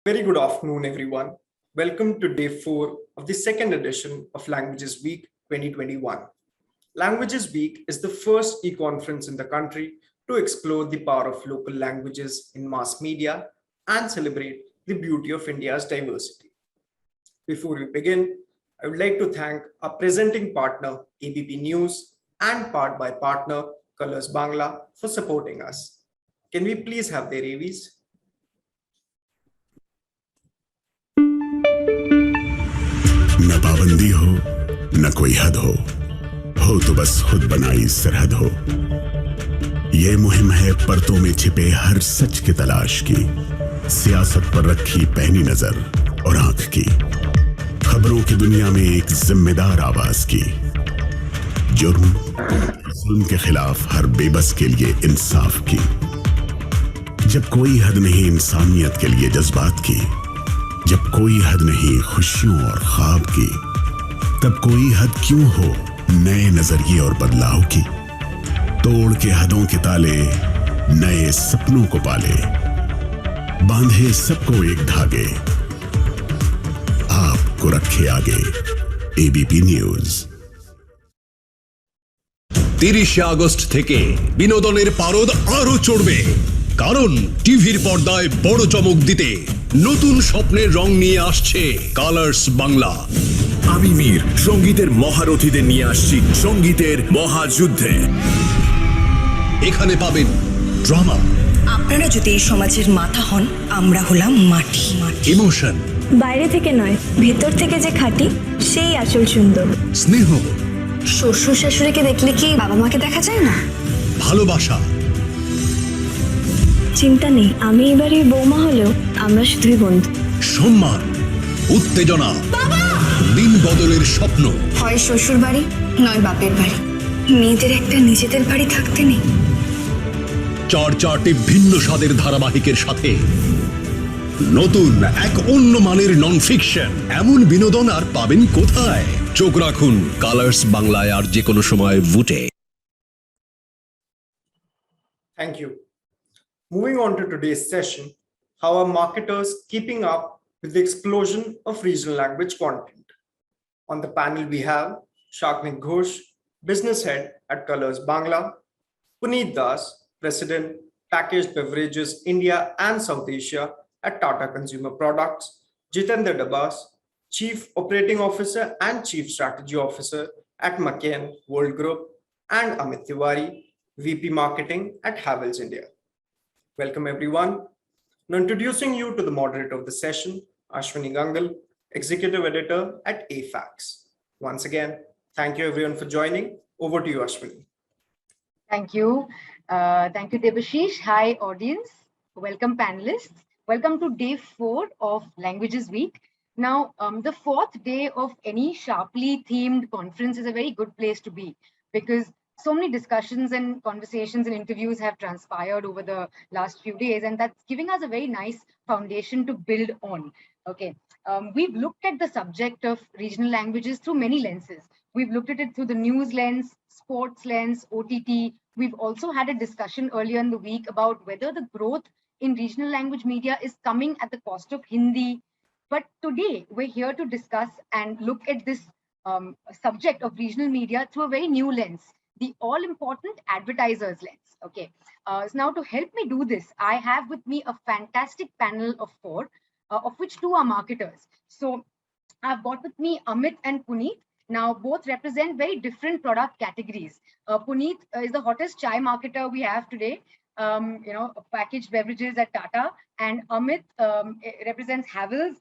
Very good afternoon, everyone. Welcome to day 4 of the second edition of Languages Week 2021. Languages Week is the first e-conference in the country to explore the power of local languages in mass media and celebrate the beauty of India's diversity. Before we begin, I would like to thank our presenting partner, ABP News, and part by partner, Colors Bangla, for supporting us. Can we please have their AVs? न पाबंदी हो न कोई हद हो तो बस खुद बनाई सरहद हो। ये मुहिम है परतों में छिपे हर सच की तलाश की, सियासत पर रखी पैनी नजर और आंख की, खबरों की दुनिया में एक जिम्मेदार आवाज की, जुर्म जुल्म के खिलाफ हर बेबस के लिए इंसाफ की। जब कोई हद नहीं इंसानियत के लिए जज्बात की, जब कोई हद नहीं खुशियों और ख्वाब की, तब कोई हद क्यों हो नए नजरिए और बदलाव की। तोड़ के हदों के ताले नए सपनों को पाले, बांधे सबको एक धागे, आपको रखे आगे एबीपी নিউজ। 30 আগস্ট থেকে বিনোদনের পারদ আরো চড়বে, কারণ টিভির পর্দায় বড় চমক দিতে নতুন স্বপ্নের রং নিয়ে আসছে কালার্স বাংলা। আমি মীর সঙ্গীতের মহারথীদের নিয়ে আসছি সঙ্গীতের মহাযুদ্ধে। এখানে পাবেন ড্রামা, আপনারা যদি এই সমাজের মাথা হন, আমরা হলাম মাটি। ইমোশন, বাইরে থেকে নয় ভেতর থেকে যে খাঁটি সেই আসল সুন্দর। স্নেহ, শ্বশুর শাশুড়িকে দেখলে কি বাবা মাকে দেখা যায় না? ভালোবাসা, চিন্তা নেই, আমি এবারে বৌমা হলেও আমরা শুধুই বন্ধু। সম্মান, উত্তেজনা, দিন বদলের স্বপ্ন। হয় শ্বশুর বাড়ি নয় বাপের বাড়ি, মেয়েদের একটা নিজেদের বাড়ি থাকতে নেই। চারটি ভিন্ন স্বাদের ধারাবাহিকের সাথে নতুন এক অন্য মানের নন ফিকশন। এমন বিনোদন আর পাবেন কোথায়? চোখ রাখুন কালার্স বাংলায় আর যে কোনো সময় বুটে। Thank you. Moving on to today's session, how are marketers keeping up with the explosion of regional language content? On the panel, we have Shagnik Ghosh, business head at Colors Bangla, Puneet Das, president, Packaged Beverages India and South Asia at Tata Consumer Products, Jitendra Dabas, chief operating officer and chief strategy officer at McCain World Group, and Amit Tiwari, VP marketing at Havells India. Welcome everyone. Now introducing you to the moderator of the session, Ashwini Gangal, executive editor at AFAX. Once again, thank you everyone for joining. Over to you, Ashwini. Thank you. Thank you, Debashish. Hi, audience. Welcome, panelists. Welcome to day 4 of Languages Week. Now, the 4th day of any sharply themed conference is a very good place to be, because so many discussions and conversations and interviews have transpired over the last few days, and that's giving us a very nice foundation to build on. Okay, we've looked at the subject of regional languages through many lenses. We've looked at it through the news lens, sports lens, OTT. We've also had a discussion earlier in the week about whether the growth in regional language media is coming at the cost of Hindi. But today we're here to discuss and look at this subject of regional media through a very new lens, the all-important advertisers lens. Okay, so now to help me do this, I have with me a fantastic panel of 4, of which 2 are marketers. So I've got with me Amit and Puneet. Now both represent very different product categories. Puneet is the hottest chai marketer we have today, packaged beverages at Tata, and Amit represents Havells,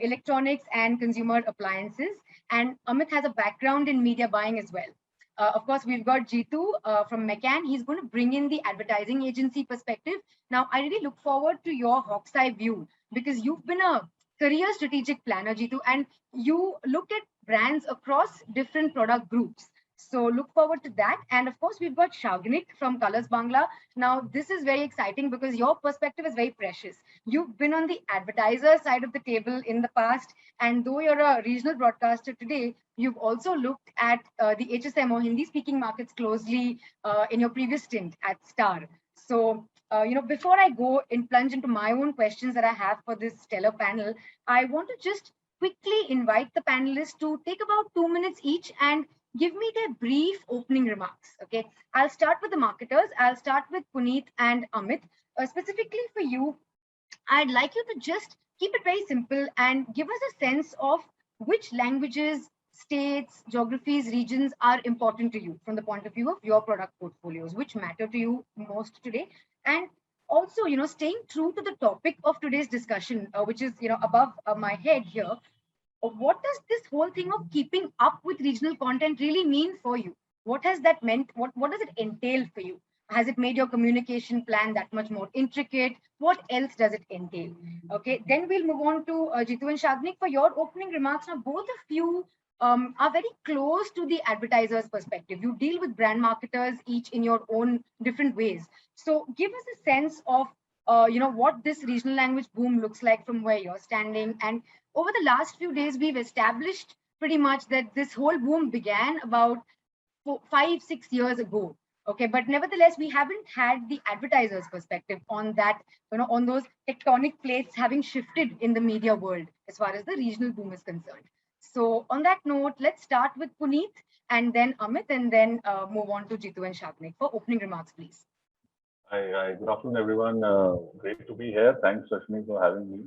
electronics and consumer appliances. And Amit has a background in media buying as well. Of course, we've got Jitu from McCann. He's going to bring in the advertising agency perspective. Now, I really look forward to your hawk's eye view, because you've been a career strategic planner, Jitu, and you look at brands across different product groups. So look forward to that. And of course, we've got Shagnik from Colors Bangla. Now, this is very exciting because your perspective is very precious. You've been on the advertiser side of the table in the past. And though you're a regional broadcaster today, you've also looked at the HSM or Hindi speaking markets closely in your previous stint at Star. So before I go and plunge into my own questions that I have for this stellar panel, I want to just quickly invite the panelists to take about 2 minutes each and give me their brief opening remarks. Okay, I'll start with the marketers. I'll start with Puneet and Amit. Specifically for you, I'd like you to just keep it very simple and give us a sense of which languages, states, geographies, regions are important to you from the point of view of your product portfolios, which matter to you most today. And also, staying true to the topic of today's discussion, which is, above my head here, what does this whole thing of keeping up with regional content really mean for you? What has that meant? What does it entail for you? Has it made your communication plan that much more intricate? What else does it entail? Okay, then we'll move on to Jitu and Shagnik for your opening remarks. Now, both of you are very close to the advertiser's perspective. You deal with brand marketers each in your own different ways. So give us a sense of what this regional language boom looks like from where you're standing. And over the last few days, we've established pretty much that this whole boom began about 5-6 years ago. Okay, but nevertheless, we haven't had the advertiser's perspective on that, on those tectonic plates having shifted in the media world as far as the regional boom is concerned. So on that note, let's start with Puneet and then Amit, and then move on to Jitu and Shagnik for opening remarks, please. Hi, good afternoon, everyone. Great to be here. Thanks, Rashmi, for having me.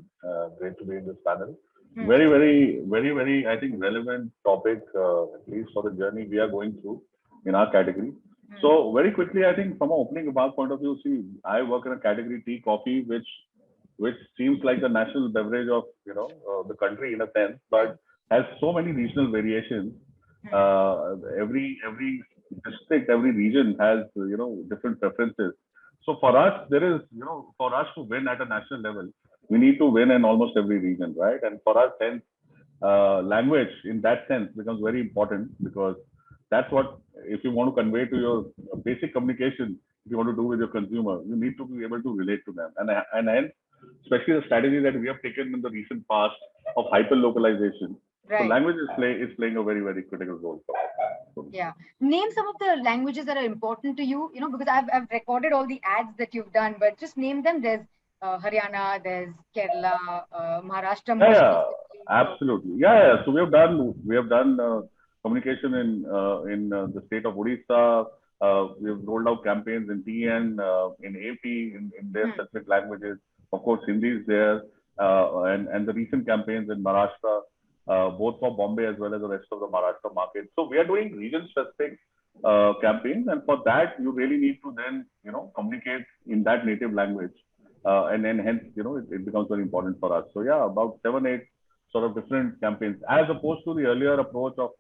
Great to be in this panel. Very, I think, relevant topic, at least for the journey we are going through in our category. So very quickly, I think from an opening remark point of view, see, I work in a category tea, coffee, which seems like the national beverage of the country in a sense, but has so many regional variations. Every district, every region has different preferences. So for us, there is for us to win at a national level, we need to win in almost every region, right? And for us, hence, language in that sense becomes very important, because that's what, if you want to convey to your basic communication, if you want to do with your consumer, you need to be able to relate to them. And hence, especially the strategy that we have taken in the recent past of hyper localization. Right. So language is playing a very, very critical role for us. Yeah. Name some of the languages that are important to you, because I've recorded all the ads that you've done, but just name them. There's Haryana, there's Kerala, Maharashtra. Yeah, absolutely. Yeah. So we have done communication in the state of Odisha. We have rolled out campaigns in TN, in AP, in their specific languages. Of course, Hindi is there, and the recent campaigns in Maharashtra, both for Bombay as well as the rest of the Maharashtra market. So we are doing region-specific campaigns, and for that, you really need to then communicate in that native language, and then hence it becomes very important for us. So yeah, about 7-8 sort of different campaigns, as opposed to the earlier approach of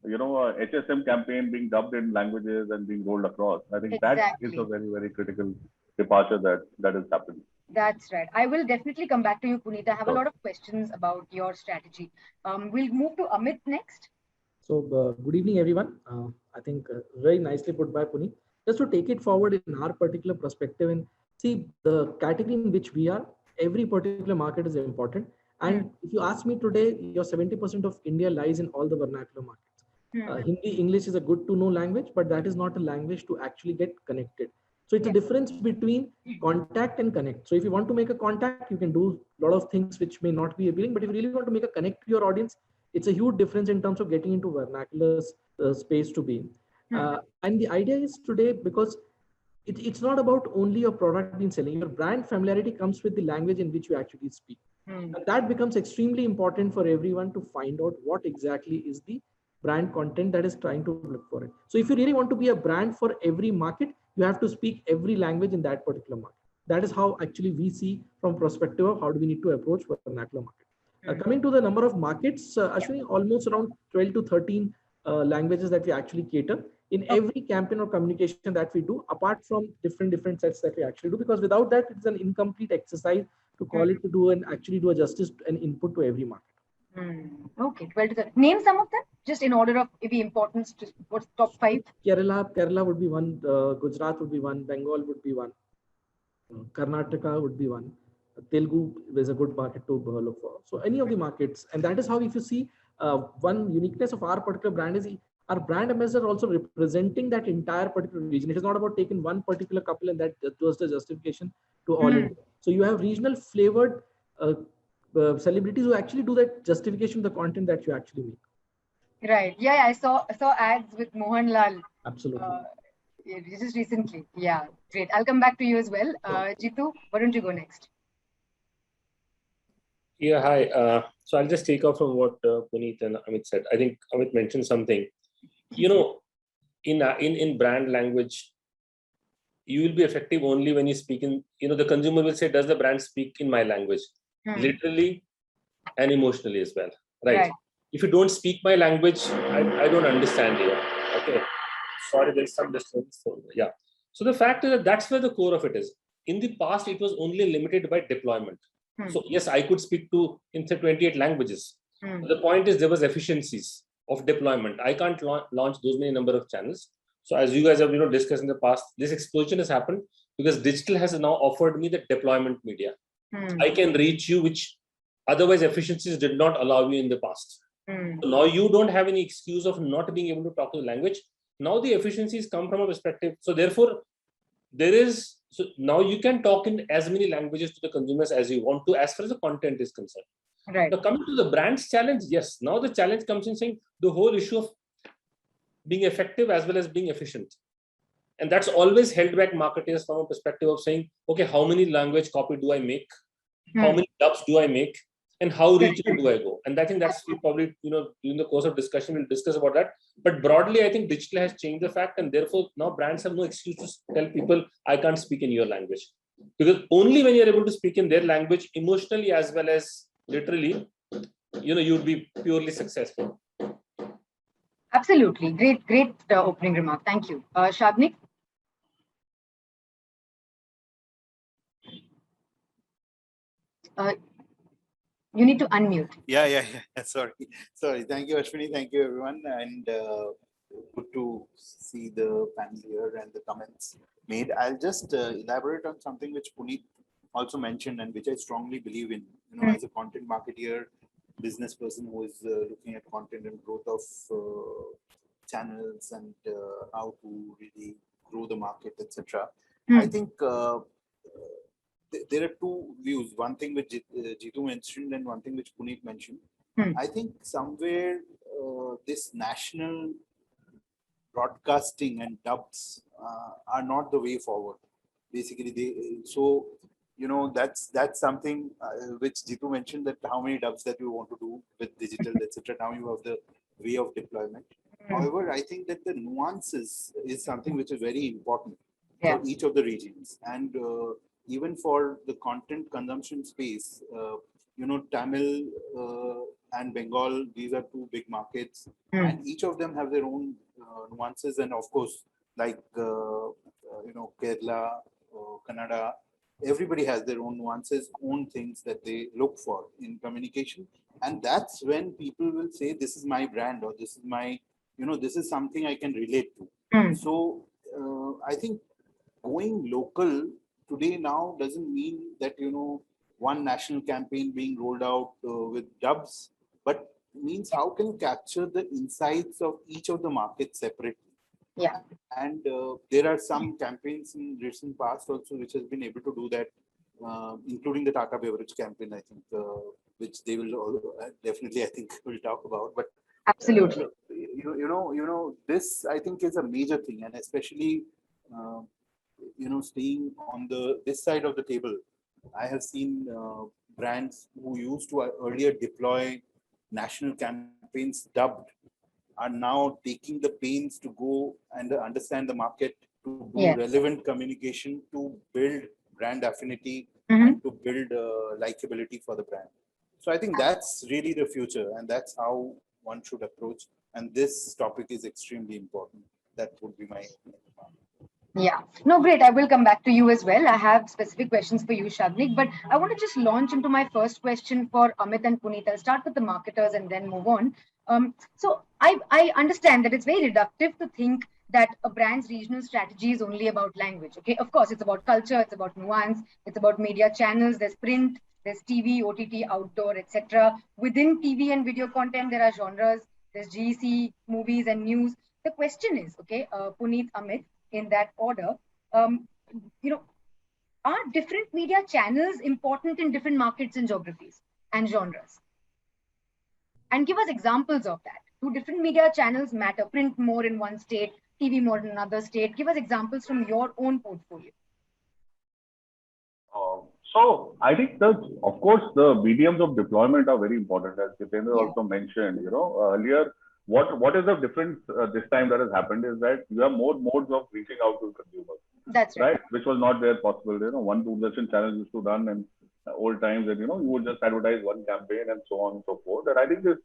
HSM campaign being dubbed in languages and being rolled across. I think that is a very, very critical departure that is happening. That's right. I will definitely come back to you, Puneet. I have a lot of questions about your strategy. We'll move to Amit next. So good evening, everyone. I think very nicely put by Puneet. Just to take it forward in our particular perspective, and see the category in which we are, every particular market is important. And if you ask me today, your 70% of India lies in all the vernacular markets. Hindi, English is a good to know language, but that is not a language to actually get connected. So it's a difference between contact and connect. So if you want to make a contact, you can do a lot of things which may not be appealing, but if you really want to make a connect to your audience, it's a huge difference in terms of getting into vernacular space to be. And the idea is today, because it's not about only your product being selling, your brand familiarity comes with the language in which you actually speak. And that becomes extremely important for everyone to find out what exactly is the brand content that is trying to look for it. So if you really want to be a brand for every market, you have to speak every language in that particular market. That is how actually we see from perspective of how do we need to approach vernacular market. Coming to the number of markets, Ashwini, almost around 12 to 13 languages that we actually cater in every campaign or communication that we do, apart from different sets that we actually do, because without that, it's an incomplete exercise to call it to do and actually do a justice and input to every market. Okay, well, name some of them just in order of maybe importance. To what's top 5? Kerala would be one. Gujarat would be one. Bengal would be one. Karnataka would be one. Telugu is a good market to look for. So any of the markets, and that is how, if you see, one uniqueness of our particular brand is our brand ambassador also representing that entire particular region. It is not about taking one particular couple and that was the justification to all India. So you have regional flavored celebrities who actually do that justification of the content that you actually make. Right. Yeah, I saw ads with Mohanlal. Absolutely. Just recently. Yeah, great. I'll come back to you as well. Jitu, why don't you go next? Yeah, hi. So I'll just take off from what Puneet and Amit said. I think Amit mentioned something. You know, in brand language, you will be effective only when you speak in, the consumer will say, does the brand speak in my language? Literally and emotionally as well, right? If you don't speak my language, I don't understand you. Okay, sorry, there's some distance. So, yeah. So the fact is that that's where the core of it is. In the past, it was only limited by deployment. So yes, I could speak to in 28 languages. The point is there was efficiencies of deployment. I can't launch those many number of channels. So as you guys have discussed in the past, this explosion has happened because digital has now offered me the deployment media. I can reach you, which otherwise efficiencies did not allow you in the past. So now you don't have any excuse of not being able to talk to the language. Now the efficiencies come from a perspective. So therefore, so now you can talk in as many languages to the consumers as you want to, as far as the content is concerned. Right. Now coming to the brand's challenge, yes, now the challenge comes in saying the whole issue of being effective as well as being efficient. And that's always held back marketers from a perspective of saying, okay, how many language copy do I make? How many dubs do I make? And how regional do I go? And I think that's probably, during the course of discussion, we'll discuss about that. But broadly, I think digital has changed the fact, and therefore now brands have no excuse to tell people, I can't speak in your language. Because only when you're able to speak in their language, emotionally as well as literally, you'd be purely successful. Absolutely. Great opening remark. Thank you. Shabnik? You need to unmute. Yeah. Sorry. Thank you, Ashwini. Thank you, everyone. And good to see the panel here and the comments made. I'll just elaborate on something which Puneet also mentioned and which I strongly believe in. As a content marketeer, business person who is looking at content and growth of channels and how to really grow the market, etc. I think there are two views, one thing which Jitu mentioned and one thing which Puneet mentioned. I think somewhere this national broadcasting and dubs are not the way forward. Basically, that's something which Jitu mentioned, that how many dubs that you want to do with digital, etc. Now you have the way of deployment. However, I think that the nuances is something which is very important for each of the regions. And even for the content consumption space, Tamil and Bengal, these are two big markets, and each of them have their own nuances. And of course, like Kerala, Kannada, everybody has their own nuances, own things that they look for in communication. And that's when people will say, this is my brand, or this is my, this is something I can relate to. So I think going local today now doesn't mean that, one national campaign being rolled out with dubs, but means how can you capture the insights of each of the markets separately. Yeah. And there are some campaigns in recent past also which has been able to do that, including the Tata Beverage campaign, I think, which they will definitely, I think, will talk about. But absolutely, this I think is a major thing, and especially staying on this side of the table, I have seen brands who used to earlier deploy national campaigns dubbed are now taking the pains to go and understand the market, to do relevant communication, to build brand affinity, and to build likability for the brand. So I think that's really the future, and that's how one should approach. And this topic is extremely important. That would be my opinion. Yeah, no, great. I will come back to you as well. I have specific questions for you, Shabnik, but I want to just launch into my first question for Amit and Puneet. I'll start with the marketers and then move on. So I understand that it's very reductive to think that a brand's regional strategy is only about language. Okay, of course, it's about culture, it's about nuance, it's about media channels, there's print, there's TV, OTT, outdoor, etc. Within TV and video content, there are genres, there's GEC, movies and news. The question is, okay, Puneet, Amit, in that order, you know, are different media channels important in different markets and geographies and genres? And give us examples of that. Do different media channels matter? Print more in one state, TV more in another state? Give us examples from your own portfolio. So I think that, of course, the mediums of deployment are very important, as Jitendra also mentioned. You know, earlier, what is the difference this time that has happened is that you have more modes of reaching out to consumers. That's right. Which was not there possible. You know, one Doordarshan channel used to run in old times, and you know, you would just advertise one campaign and so on and so forth. And I think this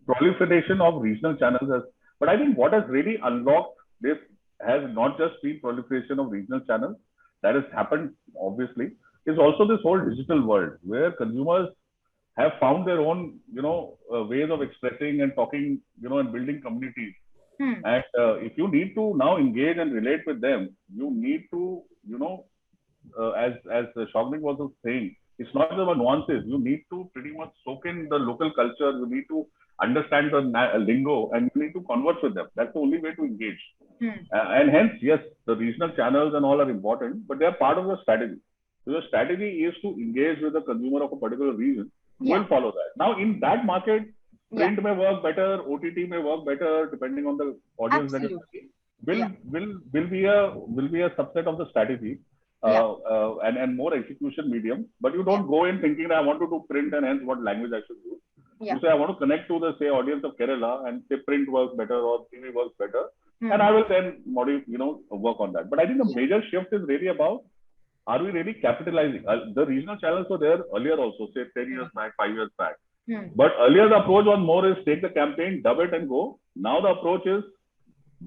proliferation of regional channels has, but I think what has really unlocked this has not just been proliferation of regional channels that has happened, obviously, is also this whole digital world where consumers have found their own, you know, ways of expressing and talking, you know, and building communities. And if you need to now engage and relate with them, you need to, you know, as Shognik was saying, it's not about nuances. You need to pretty much soak in the local culture. You need to understand the lingo, and you need to converse with them. That's the only way to engage. And hence, yes, the regional channels and all are important, but they are part of the strategy. So the strategy is to engage with the consumer of a particular region. We'll follow that. Now, in that market, print may work better, OTT may work better, depending on the audience that you see. Will be a subset of the strategy. And more execution medium, but you don't go in thinking that I want to do print and hence what language I should use. You say I want to connect to the audience of Kerala and say print works better or TV works better, and I will then work on that. But I think the major shift is really about, are we really capitalizing? The regional channels were there earlier also, say 10 years back, 5 years back. But earlier the approach was more is take the campaign, dub it and go. Now the approach is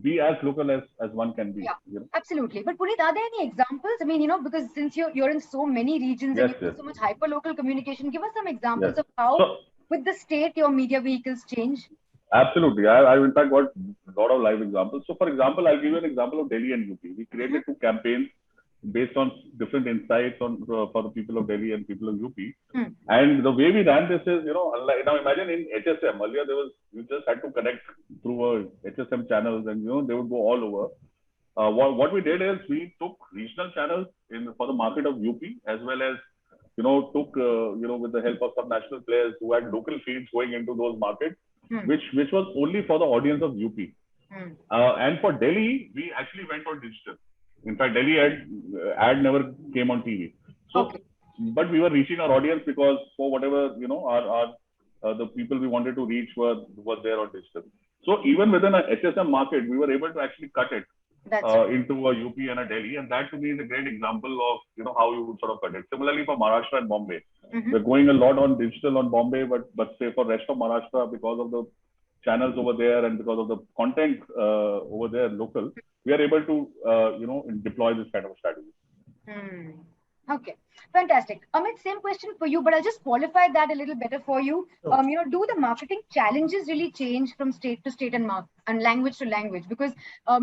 be as local as one can be. Absolutely. But Puneet, are there any examples? I mean, because since you're in so many regions and you do so much hyper local communication, give us some examples of how with the state your media vehicles change. Absolutely. I've in fact got a lot of live examples. So for example, I'll give you an example of Delhi and UP. We created 2 campaigns based on different insights for the people of Delhi and people of UP. And the way we ran this is, unlike, now imagine in HSM, earlier you just had to connect through HSM channels and, they would go all over. What we did is we took regional channels for the market of UP, as well as, took, with the help of some national players who had local feeds going into those markets, which was only for the audience of UP. And for Delhi, we actually went on digital. In fact, Delhi ad never came on TV. So, but we were reaching our audience because for whatever, the people we wanted to reach were there on digital. So even within a HSM market, we were able to actually cut it into a UP and a Delhi. And that to me is a great example of, how you would sort of cut it. Similarly for Maharashtra and Bombay, we're going a lot on digital on Bombay, but say for rest of Maharashtra, because of the channels over there and because of the content over there local, we are able to, deploy this kind of strategy. Okay, fantastic. Amit, same question for you, but I'll just qualify that a little better for you. Do the marketing challenges really change from state to state and language to language? Because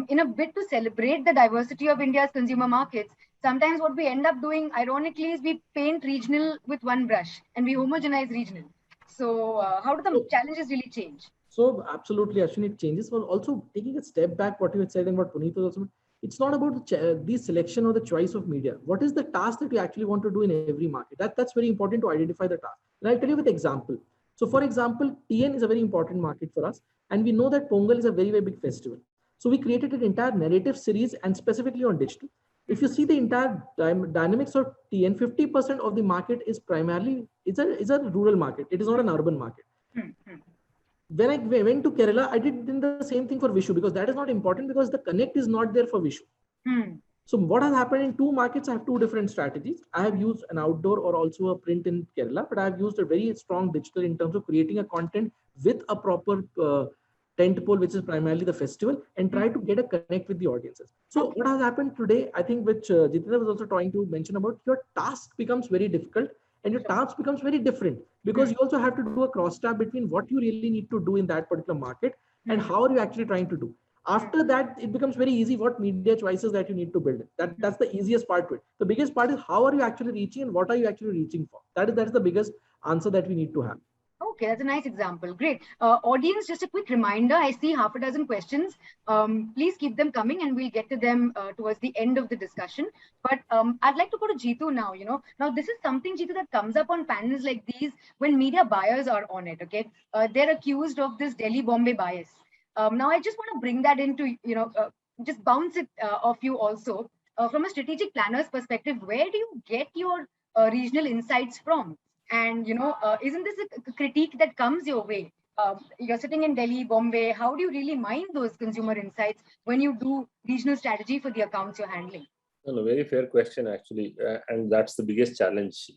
in a bid to celebrate the diversity of India's consumer markets, sometimes what we end up doing, ironically, is we paint regional with one brush and we homogenize regional. So how do the challenges really change? So absolutely, Ashwin, it changes. But also taking a step back, what you had said and what Puneet was also, it's not about the selection or the choice of media. What is the task that you actually want to do in every market? That's very important to identify the task. And I'll tell you with example. So for example, TN is a very important market for us. And we know that Pongal is a very, very big festival. So we created an entire narrative series and specifically on digital. If you see the entire dynamics of TN, 50% of the market is primarily, is a rural market. It is not an urban market. When I went to Kerala, I did the same thing for Vishu because that is not important because the connect is not there for Vishu. So what has happened in 2 markets, I have 2 different strategies. I have used an outdoor or also a print in Kerala, but I have used a very strong digital in terms of creating a content with a proper tent pole, which is primarily the festival, and try to get a connect with the audiences. So what has happened today, I think, which Jitendra was also trying to mention about, your task becomes very difficult. And your task becomes very different because you also have to do a cross tab between what you really need to do in that particular market and how are you actually trying to do. After that, it becomes very easy what media choices that you need to build. That's the easiest part to it. The biggest part is how are you actually reaching and what are you actually reaching for? That is the biggest answer that we need to have. Okay, that's a nice example. Great. Audience, just a quick reminder. I see half a dozen questions. Please keep them coming and we'll get to them towards the end of the discussion. But I'd like to go to Jeetu now. Now this is something, Jeetu, that comes up on panels like these when media buyers are on it. Okay, they're accused of this Delhi-Bombay bias. Now I just want to bring that into, just bounce it off you also. From a strategic planner's perspective, where do you get your regional insights from? And, isn't this a critique that comes your way? You're sitting in Delhi, Bombay. How do you really mine those consumer insights when you do regional strategy for the accounts you're handling? No, very fair question, actually. And that's the biggest challenge,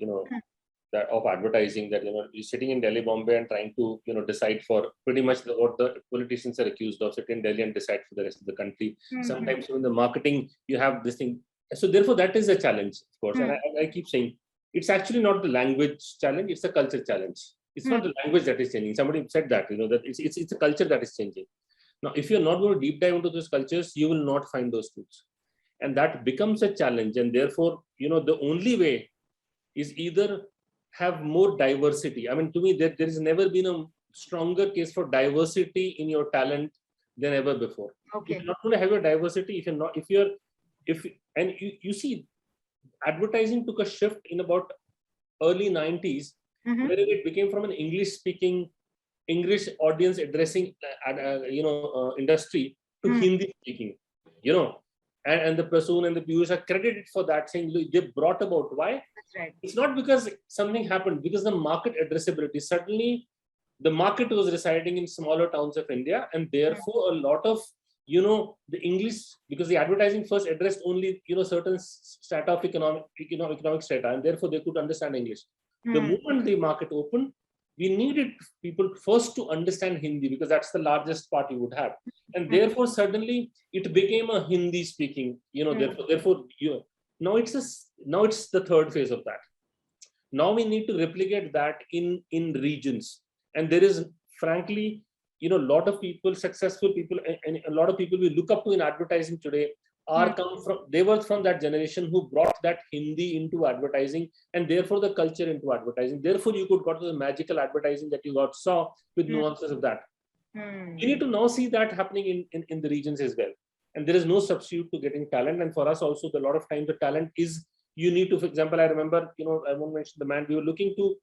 that of advertising, that, you're sitting in Delhi, Bombay and trying to, decide for pretty much what the politicians are accused of, sit in Delhi and decide for the rest of the country. Sometimes in the marketing, you have this thing. So therefore, that is a challenge, of course. And I keep saying, it's actually not the language challenge, it's a culture challenge. It's not the language that is changing. Somebody said that, that it's a culture that is changing. Now, if you're not going to deep dive into those cultures, you will not find those truths. And that becomes a challenge. And therefore, the only way is either have more diversity. I mean, to me, there has never been a stronger case for diversity in your talent than ever before. Okay. If you're not going to have your diversity, you see, advertising took a shift in about early 90s, where it became from an English audience addressing, industry to Hindi speaking, and the Prasoon and the Piyush are credited for that, saying they brought about. Why? That's right. It's not because something happened, because the market addressability, suddenly the market was residing in smaller towns of India, and therefore a lot of the English, because the advertising first addressed only, certain strata of economic strata, and therefore they could understand English. The moment the market opened, we needed people first to understand Hindi, because that's the largest part you would have. And therefore, suddenly it became a Hindi speaking, therefore, now it's the third phase of that. Now we need to replicate that in regions. And there is, frankly, a lot of people, successful people, and a lot of people we look up to in advertising today they were from that generation who brought that Hindi into advertising, and therefore the culture into advertising. Therefore, you could got to the magical advertising that you saw with nuances of that. You need to now see that happening in the regions as well. And there is no substitute to getting talent. And for us also, a lot of times the talent is, you need to, for example, I remember, I won't mention the man, we were looking to,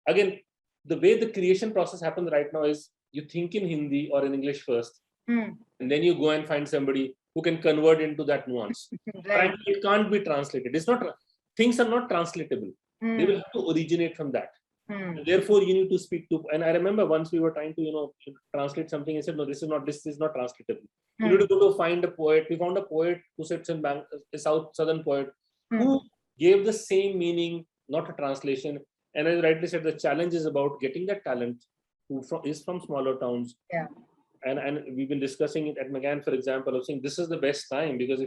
again, the way the creation process happens right now is you think in Hindi or in English first, and then you go and find somebody who can convert into that nuance. Right. It can't be translated. Things are not translatable. They will have to originate from that. Therefore, you need to speak to, and I remember once we were trying to, translate something, I said, no, this is not translatable. You need to go to find a poet. We found a poet who sits in a southern poet who gave the same meaning, not a translation. And as rightly said, the challenge is about getting that talent who is from smaller towns. Yeah. And we've been discussing it at McGann, for example, of saying this is the best time, because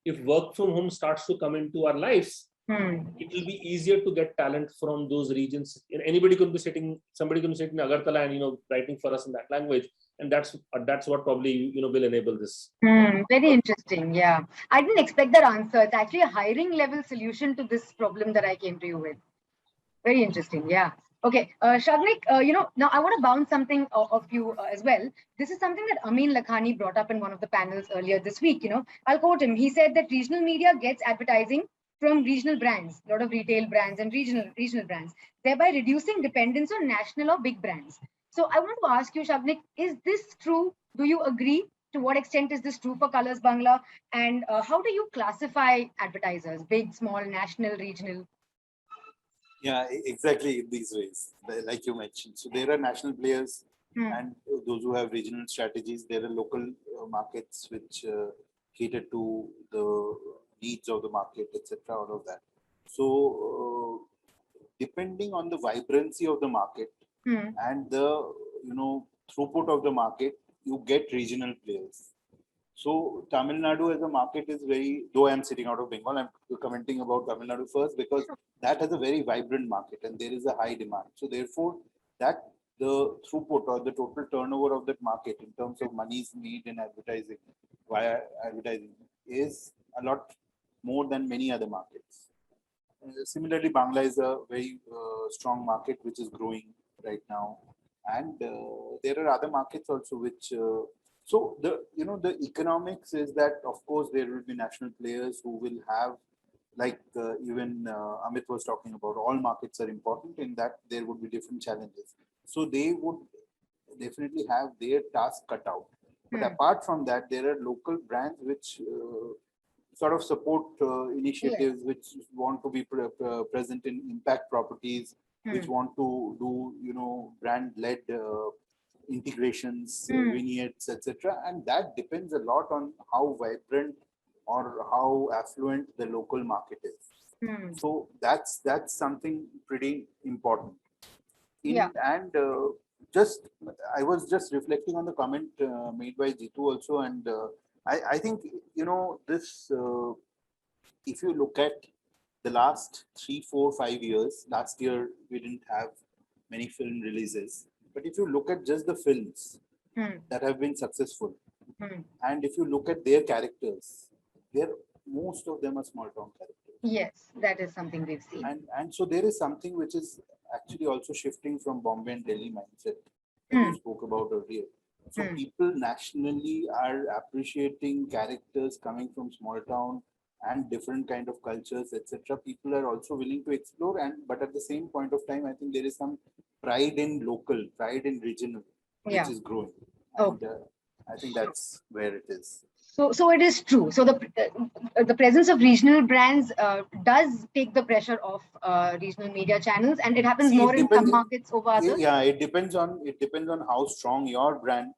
if work from home starts to come into our lives, it will be easier to get talent from those regions. Somebody could be sitting in Agartala and writing for us in that language, and that's what probably will enable this. Very interesting. Yeah, I didn't expect that answer. It's actually a hiring level solution to this problem that I came to you with. Very interesting. Yeah. Okay, Shagnik, now I want to bounce something of you as well. This is something that Amin Lakhani brought up in one of the panels earlier this week. I'll quote him. He said that regional media gets advertising from regional brands, a lot of retail brands and regional brands, thereby reducing dependence on national or big brands. So I want to ask you, Shagnik, is this true? Do you agree? To what extent is this true for Colors Bangla? And how do you classify advertisers, big, small, national, regional? Yeah, exactly in these ways, like you mentioned. So there are national players and those who have regional strategies. There are local markets which cater to the needs of the market, etc. All of that. So depending on the vibrancy of the market and the throughput of the market, you get regional players. So Tamil Nadu as a market is though I'm sitting out of Bengal, I'm commenting about Tamil Nadu first because that has a very vibrant market and there is a high demand. So therefore, that the throughput or the total turnover of that market in terms of money's need in advertising via advertising is a lot more than many other markets. Similarly, Bangla is a very strong market which is growing right now, and there are other markets also which. So the economics is that of course there will be national players who will have, like even Amit was talking about, all markets are important in that there would be different challenges. So they would definitely have their task cut out. But apart from that, there are local brands which sort of support initiatives which want to be present in impact properties, which want to do brand-led integrations, vignettes, etc. And that depends a lot on how vibrant or how affluent the local market is. So that's something pretty important. And just I was just reflecting on the comment made by Jitu also, and I think this. If you look at the last 3, 4, 5 years, last year we didn't have many film releases, but if you look at just the films that have been successful, and if you look at their characters, most of them are small town characters. Yes, that is something we've seen. And so there is something which is actually also shifting from Bombay and Delhi mindset that you spoke about earlier. So people nationally are appreciating characters coming from small town and different kind of cultures, etc. People are also willing to explore, but at the same point of time, I think there is some pride in local, pride in regional, which is growing. And I think that's where it is. So it is true. So the presence of regional brands does take the pressure off regional media channels, and it happens more in some markets over others. Yeah, it depends on how strong your brand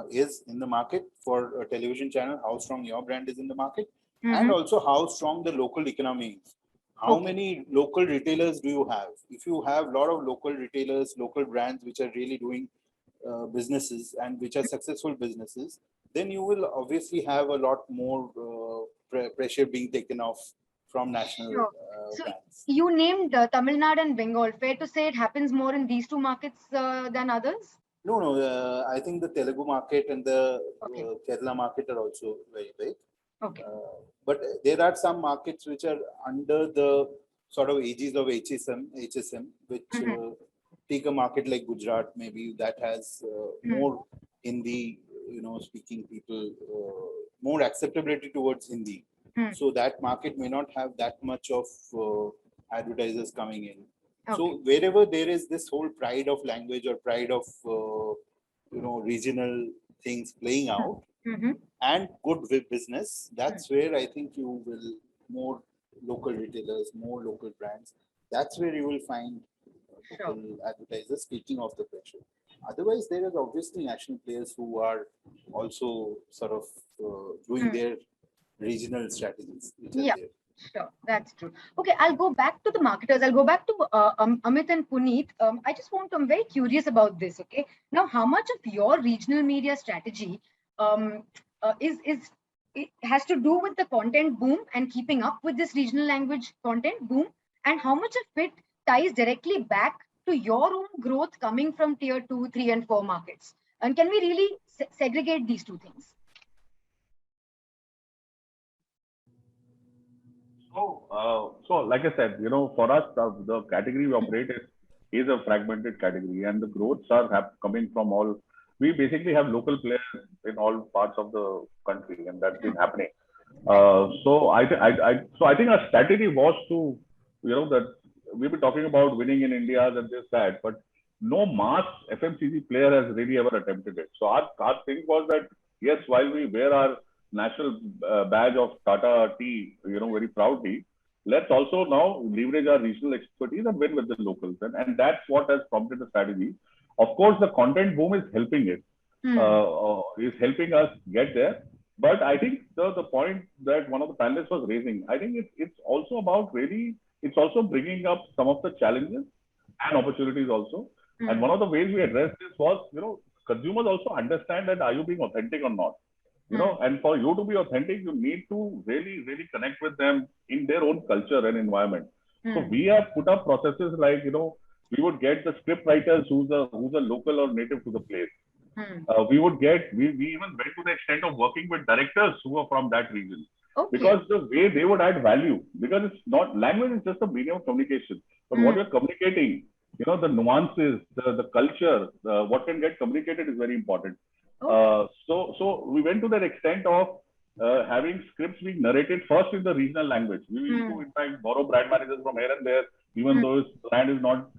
is in the market for a television channel, how strong your brand is in the market, and also how strong the local economy is. How many local retailers do you have? If you have a lot of local retailers, local brands which are really doing businesses and which are successful businesses, then you will obviously have a lot more pressure being taken off from national brands. You named Tamil Nadu and Bengal. Fair to say it happens more in these two markets than others? No. I think the Telugu market and the Kerala market are also very big. Okay. But there are some markets which are under the sort of aegis of HSM, which take a market like Gujarat, maybe that has more Hindi, speaking people, more acceptability towards Hindi. So that market may not have that much of advertisers coming in. So wherever there is this whole pride of language or pride of regional things playing out and good business, that's where I think you will more local retailers, more local brands. That's where you will find local advertisers taking off the pressure. Otherwise, there are obviously national players who are also sort of doing their regional strategies. Sure, that's true. Okay, I'll go back to the marketers. I'll go back to Amit and Puneet. I'm very curious about this. Okay, now how much of your regional media strategy it has to do with the content boom and keeping up with this regional language content boom, and how much of it ties directly back to your own growth coming from tier 2, 3, and 4 markets? And can we really segregate these two things? So like I said, for us, the category we operate is a fragmented category, and the growths are coming from all. We basically have local players in all parts of the country, and that's been happening. So I think our strategy was to, that we've been talking about winning in India and this, that, but no mass FMCG player has really ever attempted it. So our thing was that, yes, while we wear our national badge of Tata Tea, very proudly, let's also now leverage our regional expertise and win with the locals. And that's what has prompted the strategy. Of course, the content boom is helping it, is helping us get there. But I think the point that one of the panelists was raising, I think it's also about it's also bringing up some of the challenges and opportunities also. And one of the ways we addressed this was, consumers also understand that are you being authentic or not? And for you to be authentic, you need to really, really connect with them in their own culture and environment. So we have put up processes like, we would get the script writers who's a local or native to the place. We even went to the extent of working with directors who are from that region. Because the way they would add value, because it's not, language is just a medium of communication, but what you're communicating, the nuances, the culture, what can get communicated is very important. So we went to that extent of having scripts being narrated first in the regional language. We used to, in fact, borrow brand managers from here and there, even though his brand is not,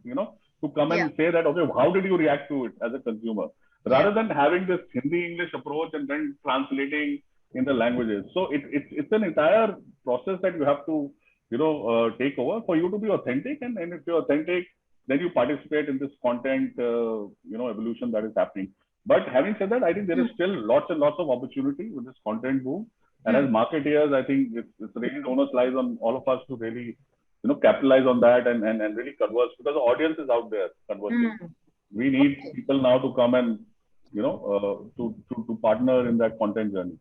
to come and say that, okay, how did you react to it as a consumer? Rather than having this Hindi-English approach and then translating in the languages. So it's an entire process that you have to, take over for you to be authentic. And if you're authentic, then you participate in this content, evolution that is happening. But having said that, I think there is still lots and lots of opportunity with this content boom. And as marketeers, I think it's really the onus lies on all of us to really, capitalize on that and really converse, because the audience is out there conversing. We need people now to come and, to partner in that content journey.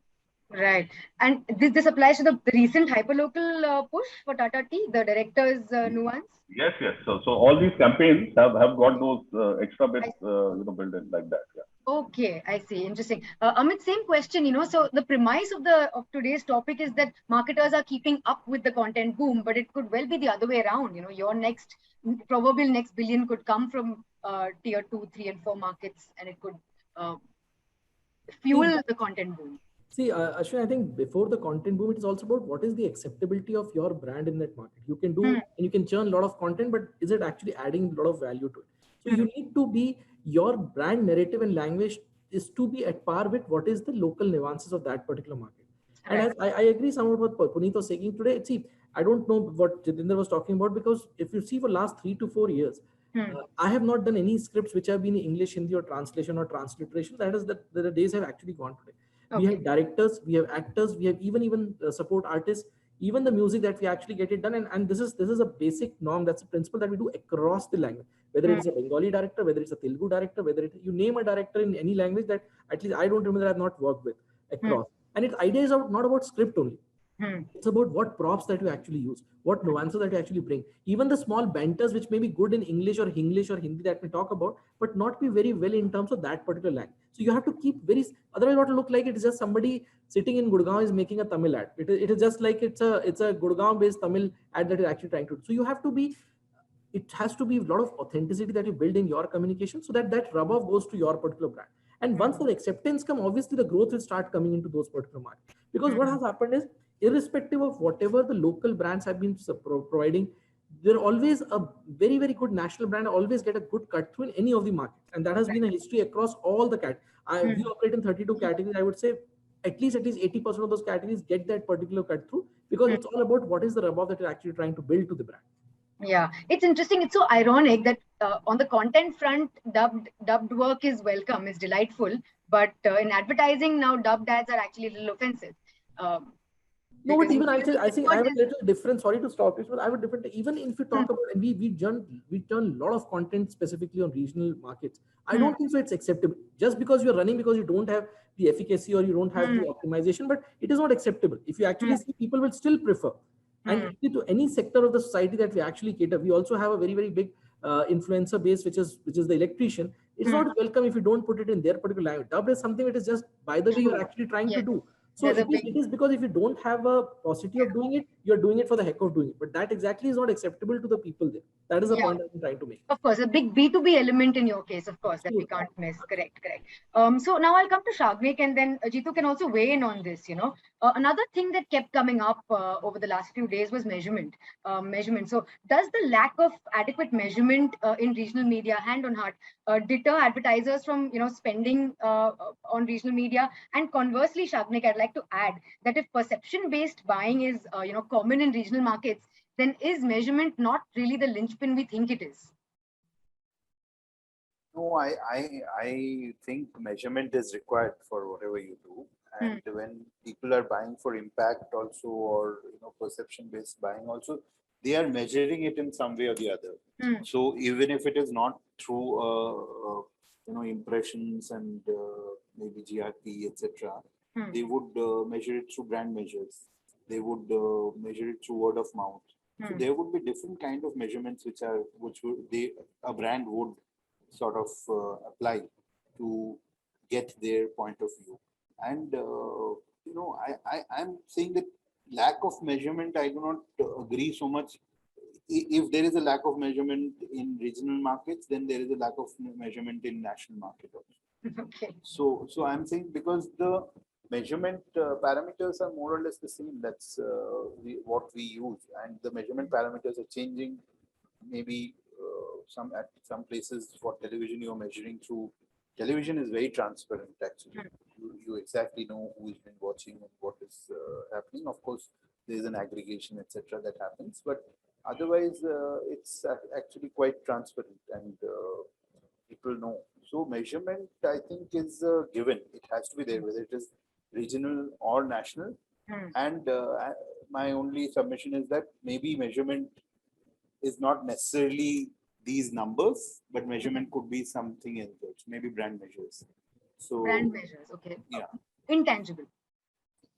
Right. And this applies to the recent hyperlocal push for Tata Tea, the director's nuance. Yes. So all these campaigns have got those extra bits, built in like that. Yeah. Okay, I see. Interesting. Amit, same question. So the premise of today's topic is that marketers are keeping up with the content boom, but it could well be the other way around. Your proverbial next billion could come from tier 2, 3, and 4 markets, and it could fuel the content boom. See, Ashwin, I think before the content boom, it is also about what is the acceptability of your brand in that market. You can do and you can churn a lot of content, but is it actually adding a lot of value to it? So you need to be, your brand narrative and language is to be at par with what is the local nuances of that particular market. And I agree somewhat what Puneet was saying today. See, I don't know what Jitendra was talking about, because if you see for last 3 to 4 years, I have not done any scripts which have been in English, Hindi, or translation or transliteration. That is that the days have actually gone today. We have directors, we have actors, we have even support artists, even the music that we actually get it done. And this is a basic norm. That's a principle that we do across the language, whether it's a Bengali director, whether it's a Telugu director, whether you name a director in any language that at least I don't remember that I've not worked with across. And its idea is not about script only. It's about what props that you actually use, what nuances that you actually bring. Even the small banters which may be good in English or Hindi that we talk about, but not be very well in terms of that particular language. So you have to keep otherwise what will look like it is just somebody sitting in Gurgaon is making a Tamil ad. It is just like it's a Gurgaon based Tamil ad that is actually trying to do. So you have to be, it has to be a lot of authenticity that you build in your communication, so that rub off goes to your particular brand. And once the acceptance comes, obviously the growth will start coming into those particular markets. Because what has happened is, irrespective of whatever the local brands have been providing, there always a very, very good national brand always get a good cut through in any of the markets. And that has been a history across all the categories. We operate in 32 categories. I would say at least 80% of those categories get that particular cut through, because it's all about what is the rub off that you're actually trying to build to the brand. Yeah, it's interesting. It's so ironic that on the content front, dubbed work is welcome, is delightful. But in advertising now, dubbed ads are actually a little offensive. No, but even I think I have a little different. Sorry to stop you, but I have a different. Even if you talk about, and we turn a lot of content specifically on regional markets. I don't think so. It's acceptable just because you're running, because you don't have the efficacy or you don't have the optimization. But it is not acceptable. If you actually see, people will still prefer. And to any sector of the society that we actually cater, we also have a very, very big influencer base, which is the electrician. It's not welcome if you don't put it in their particular language. Dub is something that is just by the way you're actually trying to do. So it is because if you don't have a paucity of doing it, you're doing it for the heck of doing it. But that exactly is not acceptable to the people there. That is the point I'm trying to make. Of course, a big B2B element in your case, of course, that we can't miss. Correct. So now I'll come to Shagnik, and then Jitu can also weigh in on this. Another thing that kept coming up over the last few days was measurement. So does the lack of adequate measurement in regional media, hand on heart, deter advertisers from spending on regional media? And conversely, Shagnik, I'd like to add that if perception-based buying is common in regional markets, then is measurement not really the linchpin we think it is? No, I think measurement is required for whatever you do. And when people are buying for impact also, or perception-based buying also, they are measuring it in some way or the other. So even if it is not through impressions and maybe GRP, etc., they would measure it through brand measures. They would measure it through word of mouth. So there would be different kind of measurements which a brand would sort of apply to get their point of view. And I'm saying that lack of measurement, I do not agree so much. if there is a lack of measurement in regional markets, then there is a lack of measurement in national market also. Okay. So I'm saying because the measurement parameters are more or less the same. That's what we use, and the measurement parameters are changing. Maybe at some places for television, you're measuring through. Television is very transparent. Actually, you exactly know who has been watching and what is happening. Of course, there is an aggregation, etc., that happens, but otherwise, it's actually quite transparent and people know. So measurement, I think, is given. It has to be there, whether it is regional or national. And my only submission is that maybe measurement is not necessarily these numbers, but measurement could be something else, maybe brand measures. So Brand measures, okay. Yeah. Intangible.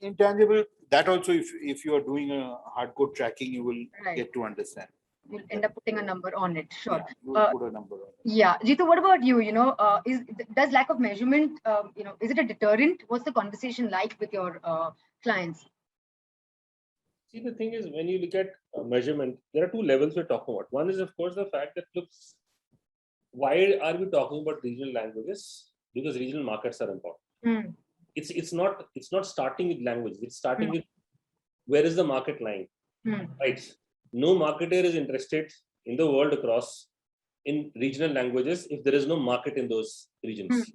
Intangible, that also, if you are doing a hardcore tracking, you will get to understand. You'll end up putting a number on it. Sure. Yeah, you will put a number on it. Yeah, Jitu, what about you? Does lack of measurement, is it a deterrent? What's the conversation like with your clients? See, the thing is, when you look at measurement, there are two levels we're talking about. One is, of course, the fact that, look, why are we talking about regional languages? Because regional markets are important. It's not starting with language. It's starting with where is the market lying, right? No marketer is interested in the world across in regional languages if there is no market in those regions.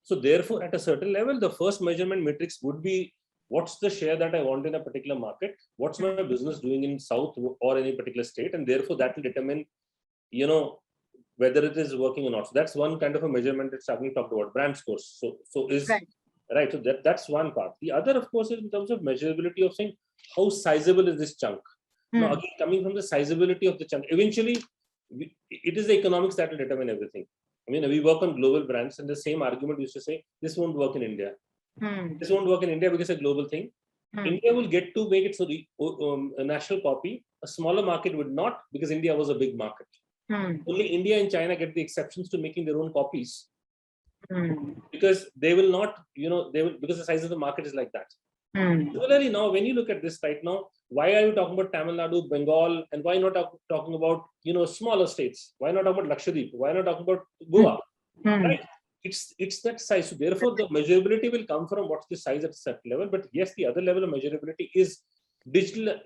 So therefore, at a certain level, the first measurement matrix would be what's the share that I want in a particular market? What's my business doing in South or any particular state? And therefore, that will determine, whether it is working or not. So that's one kind of a measurement that Shagni talked about, brand scores. So that's one part. The other, of course, is in terms of measurability of saying how sizable is this chunk. Now, again, coming from the sizability of the chunk, eventually, it is the economics that will determine everything. I mean, we work on global brands, and the same argument used to say, this won't work in India. This won't work in India because it's a global thing. India will get to make it so a national copy. A smaller market would not, because India was a big market. Only India and China get the exceptions to making their own copies. Because they will not, because the size of the market is like that. Similarly, now, when you look at this right now, why are you talking about Tamil Nadu, Bengal, and why not talking about, smaller states? Why not talk about Lakshadweep? Why not talk about Goa? Right? It's that size. So therefore, the measurability will come from what's the size at a certain level. But yes, the other level of measurability is digital.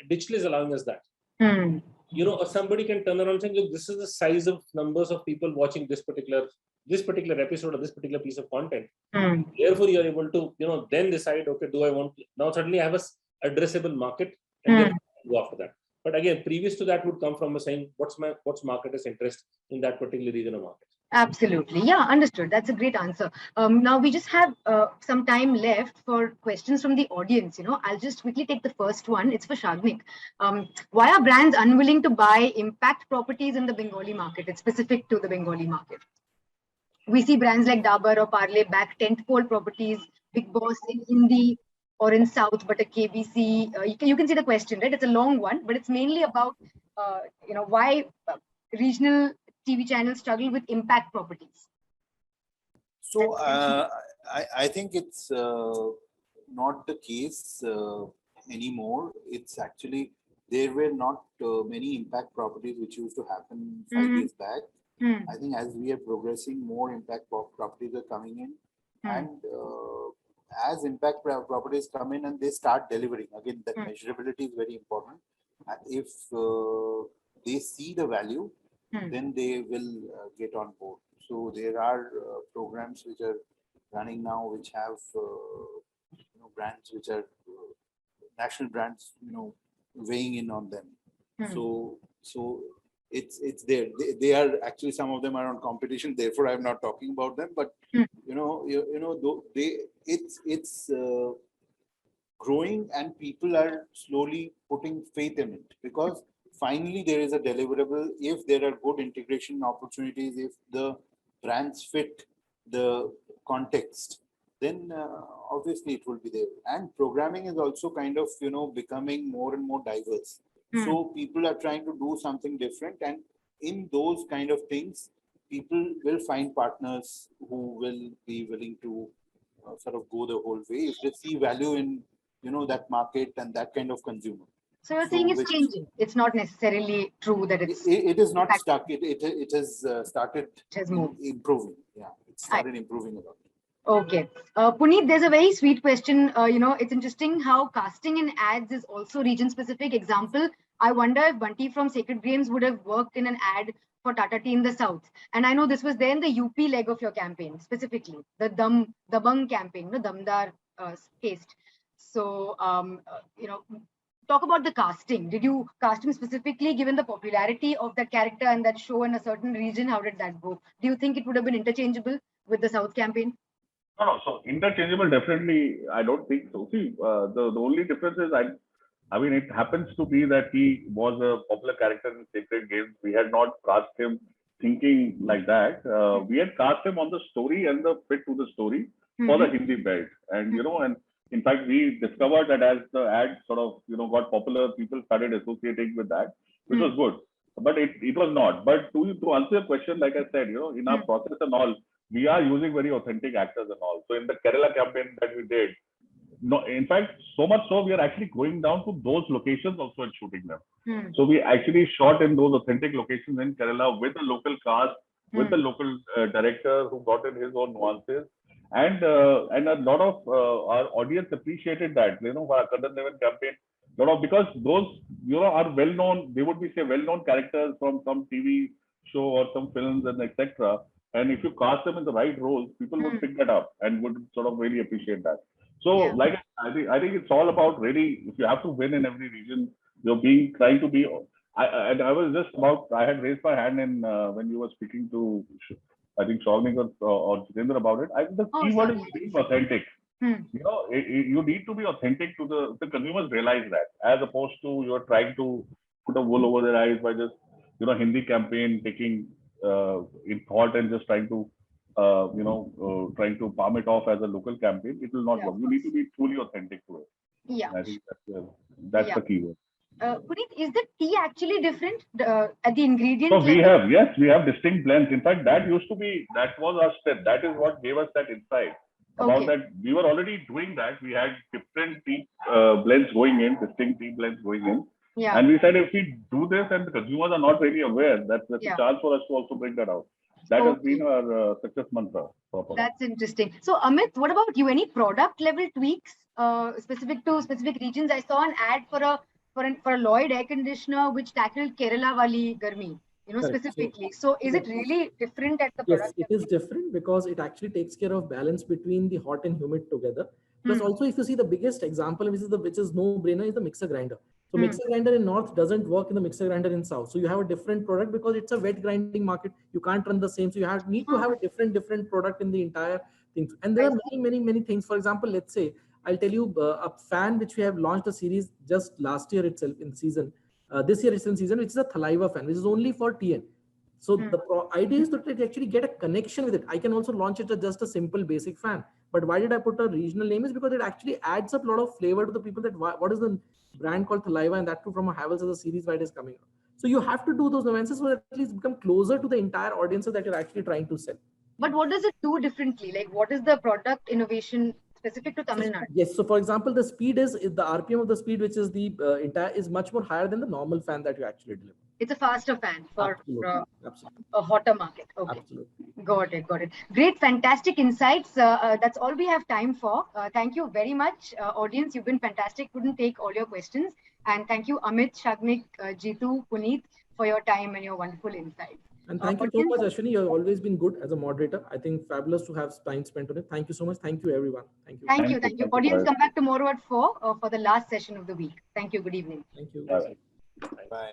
Digital is allowing us that. Or somebody can turn around and say, look, this is the size of numbers of people watching this particular episode or this particular piece of content. Therefore, you are able to, then decide, okay, do I want now suddenly I have a addressable market and then go after that. But again, previous to that would come from saying, what's marketer's interest in that particular region of market? Absolutely. Yeah, understood. That's a great answer. Now we just have some time left for questions from the audience. I'll just quickly take the first one. It's for Shagnik. Why are brands unwilling to buy impact properties in the Bengali market? It's specific to the Bengali market. We see brands like Dabur or Parle back tentpole properties, Big Boss in Hindi or in South, but a KBC. You can see the question, right? It's a long one, but it's mainly about, why regional TV channels struggle with impact properties. So I think it's not the case anymore. It's actually, there were not many impact properties which used to happen 5 years back. I think as we are progressing, more impact properties are coming in, and as impact properties come in and they start delivering, again, that measurability is very important. And if they see the value, then they will get on board. So there are programs which are running now, which have brands which are national brands, weighing in on them. So it's there. They are actually, some of them are on competition. Therefore, I'm not talking about them. But it's growing, and people are slowly putting faith in it, because finally there is a deliverable. If there are good integration opportunities, if the brands fit the context, then obviously it will be there. And programming is also kind of becoming more and more diverse. So people are trying to do something different, and in those kind of things, people will find partners who will be willing to sort of go the whole way if they see value in that market and that kind of consumer. So you're So saying it's which- changing. It's not necessarily true that it's It is not Fact- stuck. It has started it has moved. improving. Yeah, it started improving a lot. Okay. Puneet, there's a very sweet question. It's interesting how casting in ads is also region specific. Example, I wonder if Bunty from Sacred Games would have worked in an ad for Tata Tea in the South. And I know this was there in the UP leg of your campaign, specifically the Dabang campaign, the Damdar taste. So, talk about the casting. Did you cast him specifically given the popularity of that character and that show in a certain region? How did that go? Do you think it would have been interchangeable with the South campaign? No, so interchangeable, definitely, I don't think so. See, the only difference is, I mean, it happens to be that he was a popular character in Sacred Games. We had not cast him thinking like that. We had cast him on the story and the fit to the story for the Hindi belt. And, and in fact, we discovered that as the ad sort of, got popular, people started associating with that, which was good. But it was not. But to answer your question, like I said, in our process and all, we are using very authentic actors and all. So in the Kerala campaign that we did, no, in fact, so much so we are actually going down to those locations also and shooting them. So we actually shot in those authentic locations in Kerala with the local cast, with the local director who got in his own nuances. And a lot of our audience appreciated that, for our Kadan Devan campaign, because those, are well-known, they would be, say, well-known characters from some TV show or some films and etc. And if you cast them in the right roles, people would pick that up and would sort of really appreciate that. So, like, I think it's all about really, if you have to win in every region, you're trying to be. I had raised my hand in when you were speaking to, I think, Shawnik or Jitendra about it. I think the key word is being authentic. You need to be authentic to the consumers realize that, as opposed to you're trying to put a wool over their eyes by just, Hindi campaign taking in thought and just trying to, trying to palm it off as a local campaign. It will not work. You need to be truly authentic to it. Yeah. And I think that's the key word. Puneet, is the tea actually different at the ingredients? So we have distinct blends. In fact, that was our step. That is what gave us that insight. About that, we were already doing that. We had different tea blends going in, distinct tea blends going in. Yeah. And we said, if we do this and the consumers are not really aware, that's a chance for us to also bring that out. That has been our success mantra. That's interesting. So Amit, what about you? Any product level tweaks specific to specific regions? I saw an ad for a Lloyd air conditioner which tackled Kerala Wali Garmi, specifically. So is it really different at the product? Yes, it is different because it actually takes care of balance between the hot and humid together. Plus also, if you see the biggest example, which is no brainer, is the mixer grinder. So mixer grinder in North doesn't work in the mixer grinder in South. So you have a different product because it's a wet grinding market. You can't run the same. So you need to have a different product in the entire thing. And there are many things. For example, let's say, I'll tell you a fan which we have launched a series just last year itself in the season. This year it's in season, which is a Thalaiva fan, which is only for TN. So the idea is that you actually get a connection with it. I can also launch it as just a simple basic fan. But why did I put a regional name? Is because it actually adds up a lot of flavor to the people that what is the brand called Thalaiva, and that too from a Havells as a series why it is coming out. So you have to do those nuances so that at least become closer to the entire audiences that you're actually trying to sell. But what does it do differently? Like, what is the product innovation specific to Tamil Nadu? Yes. So for example, the speed is the RPM of the speed, which is the entire is much more higher than the normal fan that you actually deliver. It's a faster fan for Absolutely. a hotter market. Okay. Absolutely. Got it. Great, fantastic insights. That's all we have time for. Thank you very much, audience. You've been fantastic. Couldn't take all your questions. And thank you, Amit, Shagnik, Jitu, Puneet, for your time and your wonderful insights. And thank you so much, Ashwini. You've always been good as a moderator. I think fabulous to have time spent on it. Thank you so much. Thank you, everyone. Thank you. Thank you. Audience, come back tomorrow at 4 for the last session of the week. Thank you. Good evening. Thank you. Bye. Bye.